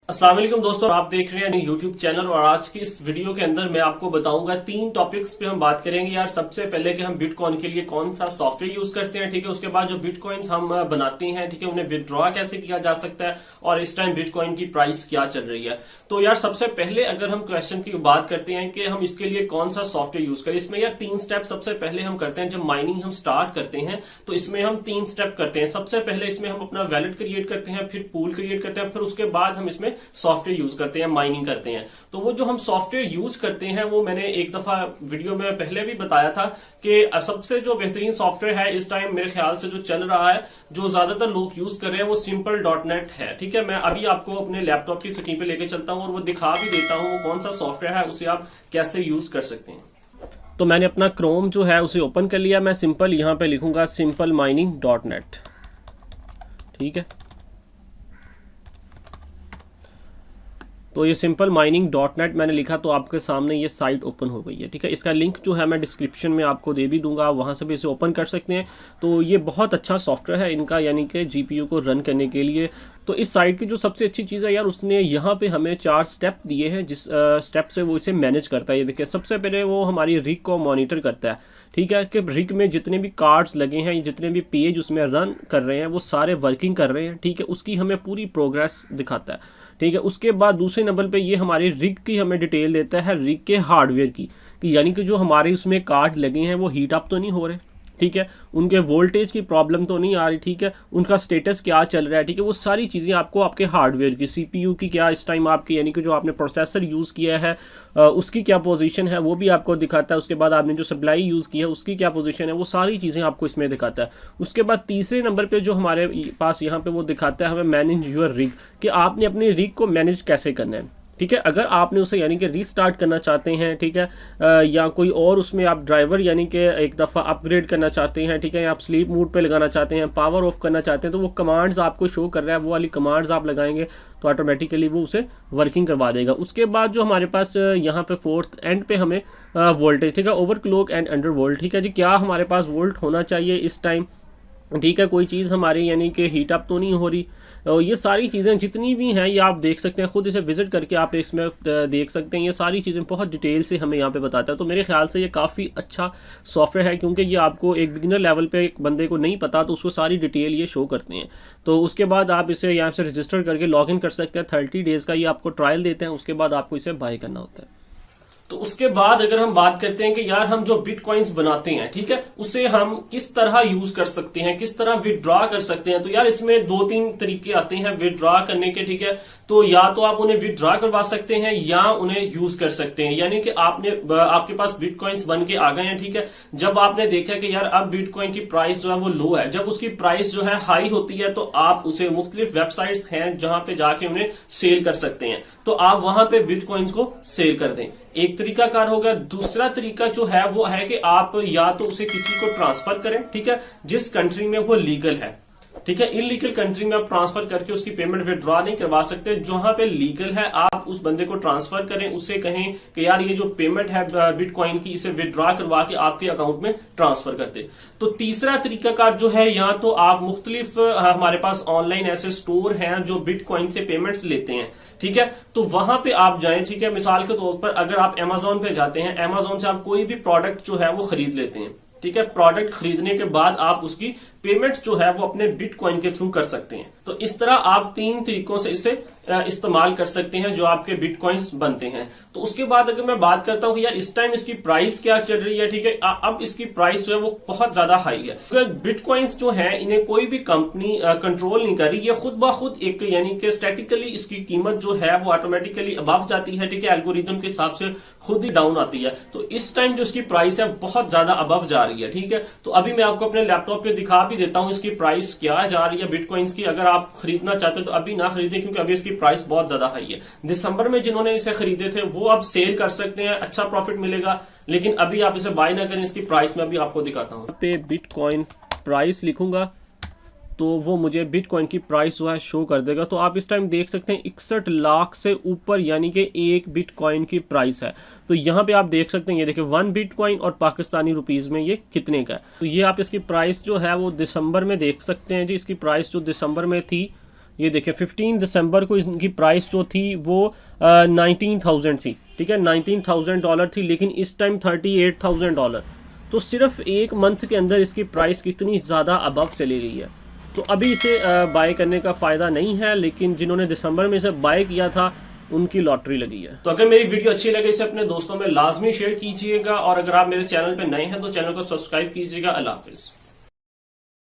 अस्सलाम वालेकुम दोस्तों, आप देख रहे हैं यूट्यूब चैनल। और आज की इस वीडियो के अंदर मैं आपको बताऊंगा 3 टॉपिक्स पे हम बात करेंगे। यार सबसे पहले कि हम बिटकॉइन के लिए कौन सा सॉफ्टवेयर यूज करते हैं, ठीक है। उसके बाद जो बिटकॉइंस हम बनाते हैं, ठीक है, उन्हें विदड्रॉ कैसे किया जा सकता है और इस टाइम बिटकॉइन की प्राइस क्या चल रही है। तो यार सबसे पहले अगर हम क्वेश्चन की बात करते हैं कि हम इसके लिए कौन सा सॉफ्टवेयर यूज करें, इसमें यार 3 स्टेप सबसे पहले हम करते हैं। जब माइनिंग हम स्टार्ट करते हैं तो इसमें हम 3 स्टेप करते हैं। सबसे पहले इसमें हम अपना वैलेट क्रिएट करते हैं, फिर पूल क्रिएट करते हैं, फिर उसके बाद हम इसमें सॉफ्टवेयर यूज करते हैं, माइनिंग करते हैं। तो वो जो हम सॉफ्टवेयर यूज करते हैं वो मैंने एक दफा वीडियो में पहले भी बताया था कि सबसे जो बेहतरीन सॉफ्टवेयर है इस टाइम मेरे ख्याल से जो चल रहा है, जो ज्यादातर लोग यूज कर रहे हैं, वो simple.net है, ठीक है। मैं अभी आपको अपने लैपटॉप की स्क्रीन पे लेके चलता हूं और वो दिखा भी देता हूं वो कौन सा सॉफ्टवेयर है, उसे आप कैसे यूज कर सकते हैं। तो मैंने अपना क्रोम जो है उसे ओपन कर लिया। मैं सिंपल यहां पे लिखूंगा simplemIning.net, ठीक है। तो ये simplemIning.net मैंने लिखा तो आपके सामने ये साइट ओपन हो गई है, ठीक है। इसका लिंक जो है मैं डिस्क्रिप्शन में आपको दे भी दूंगा, आप वहाँ से भी इसे ओपन कर सकते हैं। तो ये बहुत अच्छा सॉफ्टवेयर है इनका, यानी कि जीपीयू को रन करने के लिए। तो इस साइट की जो सबसे अच्छी चीज़ है यार, उसने यहाँ पे हमें 4 स्टेप दिए हैं, जिस स्टेप से वो इसे मैनेज करता है। ये देखिए, सबसे पहले वो हमारी रिग को मॉनिटर करता है, ठीक है, कि रिग में जितने भी कार्ड्स लगे हैं, जितने भी पेज उसमें रन कर रहे हैं, वो सारे वर्किंग कर रहे हैं, ठीक है। उसकी हमें पूरी प्रोग्रेस दिखाता है, ठीक है। उसके बाद दूसरे नंबर पे ये हमारी रिग की हमें डिटेल देता है, रिग के हार्डवेयर की, कि यानी कि जो हमारे उसमें कार्ड लगे हैं वो हीट अप तो नहीं हो रहे, ठीक है, उनके वोल्टेज की प्रॉब्लम तो नहीं आ रही, ठीक है, उनका स्टेटस क्या चल रहा है, ठीक है। वो सारी चीज़ें आपको आपके हार्डवेयर की, सीपीयू की क्या इस टाइम आपकी, यानी कि जो आपने प्रोसेसर यूज़ किया है उसकी क्या पोजीशन है वो भी आपको दिखाता है। उसके बाद आपने जो सप्लाई यूज़ की है उसकी क्या पोजीशन है, वो सारी चीज़ें आपको इसमें दिखाता है। उसके बाद तीसरे नंबर पर जो हमारे पास यहाँ पर वो दिखाता है हमें मैनेज योर रिग, कि आपने अपनी रिग को मैनेज कैसे करना है, ठीक है। अगर आपने उसे यानी कि रीस्टार्ट करना चाहते हैं, ठीक है, या कोई और उसमें आप ड्राइवर यानी कि एक दफ़ा अपग्रेड करना चाहते हैं, ठीक है, या आप स्लीप मोड पे लगाना चाहते हैं, पावर ऑफ करना चाहते हैं, तो वो कमांड्स आपको शो कर रहा है, वो वाली कमांड्स आप लगाएंगे तो ऑटोमेटिकली वो उसे वर्किंग करवा देगा। उसके बाद जो हमारे पास यहाँ पे 4th एंड पे हमें वोल्टेज, ठीक है, ओवरक्लॉक एंड अंडर वोल्ट, ठीक है जी, क्या हमारे पास वोल्ट होना चाहिए इस टाइम, ठीक है, कोई चीज़ हमारी यानी कि हीट अप तो नहीं हो रही। ये सारी चीज़ें जितनी भी हैं ये आप देख सकते हैं, खुद इसे विजिट करके आप इसमें देख सकते हैं। ये सारी चीज़ें बहुत डिटेल से हमें यहाँ पे बताता है। तो मेरे ख्याल से ये काफ़ी अच्छा सॉफ्टवेयर है, क्योंकि ये आपको एक बिगिनर लेवल पे एक बंदे को नहीं पता तो उसको सारी डिटेल ये शो करते हैं। तो उसके बाद आप इसे यहाँ से रजिस्टर करके लॉग इन कर सकते हैं। 30 डेज़ का ये आपको ट्रायल देते हैं, उसके बाद आपको इसे बाय करना होता है। तो उसके बाद अगर हम बात करते हैं कि यार हम जो बिटकॉइंस बनाते हैं, ठीक है, उसे हम किस तरह यूज कर सकते हैं, किस तरह विदड्रॉ कर सकते हैं। तो यार इसमें 2-3 तरीके आते हैं विदड्रॉ करने के, ठीक है। तो या तो आप उन्हें विदड्रॉ करवा सकते हैं या उन्हें यूज कर सकते हैं, यानी कि आपके पास बिटकॉइंस बन के आ गए हैं, ठीक है। जब आपने देखा कि यार अब बिटकॉइन की प्राइस जो है वो लो है, जब उसकी प्राइस जो है हाई होती है तो आप उसे मुख्तलिफ वेबसाइट्स हैं जहां पे जाके उन्हें सेल कर सकते हैं, तो आप वहां पे बिटकॉइंस को सेल कर दें। एक तरीका कार हो गया। दूसरा तरीका जो है वो है कि आप या तो उसे किसी को ट्रांसफर करें, ठीक है, जिस कंट्री में वो लीगल है, ठीक है। इलीगल कंट्री में आप ट्रांसफर करके उसकी पेमेंट विड्रॉ नहीं करवा सकते। जहां पे लीगल है आप उस बंदे को ट्रांसफर करें, उससे कहें कि यार ये जो पेमेंट है बिटकॉइन की, इसे विड्रॉ करवा के आपके अकाउंट में ट्रांसफर कर दे। तो तीसरा तरीकाकार जो है, या तो आप मुख्तलिफ हमारे पास ऑनलाइन ऐसे स्टोर हैं जो बिटकॉइन से पेमेंट्स लेते हैं, ठीक है, तो वहां पे आप जाएं, ठीक है। मिसाल के तौर पर अगर आप अमेजोन पे जाते हैं, अमेजोन से आप कोई भी प्रोडक्ट जो है वो खरीद लेते हैं, ठीक है। प्रोडक्ट खरीदने के बाद आप उसकी पेमेंट जो है वो अपने बिटकॉइन के थ्रू कर सकते हैं। तो इस तरह आप 3 तरीकों से इसे इस्तेमाल कर सकते हैं जो आपके बिटकॉइंस बनते हैं। तो उसके बाद अगर मैं बात करता हूं कि यार इस टाइम इसकी प्राइस क्या चल रही है, ठीक है, अब इसकी प्राइस जो है वो बहुत ज्यादा हाई है। तो बिटकॉइंस जो है इन्हें कोई भी कंपनी कंट्रोल नहीं कर रही, ये खुद ब खुद एक यानी कि स्टैटिकली इसकी कीमत जो है वो ऑटोमेटिकली अबव जाती है, ठीक है, एल्गोरिथम के हिसाब से खुद ही डाउन आती है। तो इस टाइम जो इसकी प्राइस है बहुत ज्यादा अबव जा रही है, ठीक है। तो अभी मैं आपको अपने लैपटॉप पे दिखा भी देता हूं इसकी प्राइस क्या जा रही है बिटकॉइंस की। अगर आप खरीदना चाहते हो तो अभी ना खरीदें, क्योंकि अभी इसकी प्राइस बहुत ज्यादा हाई है। दिसंबर में जिन्होंने इसे खरीदे थे वो अब सेल कर सकते हैं, अच्छा प्रॉफिट मिलेगा, लेकिन अभी आप इसे बाय ना करें। इसकी प्राइस मैं अभी आपको दिखाता हूं। पे बिटकॉइन प्राइस लिखूंगा तो वो मुझे बिटकॉइन की प्राइस जो है शो कर देगा। तो आप इस टाइम देख सकते हैं 61 लाख से ऊपर यानी कि एक बिटकॉइन की प्राइस है। तो यहाँ पे आप देख सकते हैं, ये देखिए 1 बिटकॉइन और पाकिस्तानी रुपीस में ये कितने का है। तो ये आप इसकी प्राइस जो है वो दिसंबर में देख सकते हैं जी। इसकी प्राइस जो दिसंबर में थी ये देखिए 15 दिसंबर को इनकी प्राइस जो थी वो 19,000 थी, ठीक है, $19,000 थी, लेकिन इस टाइम $38,000। तो सिर्फ एक मंथ के अंदर इसकी प्राइस कितनी ज़्यादा अबव चली गई है। तो अभी इसे बाय करने का फ़ायदा नहीं है, लेकिन जिन्होंने दिसंबर में इसे बाय किया था उनकी लॉटरी लगी है। तो अगर मेरी वीडियो अच्छी लगे इसे अपने दोस्तों में लाजमी शेयर कीजिएगा, और अगर आप मेरे चैनल पे नए हैं तो चैनल को सब्सक्राइब कीजिएगा। अल्लाह हाफिज़।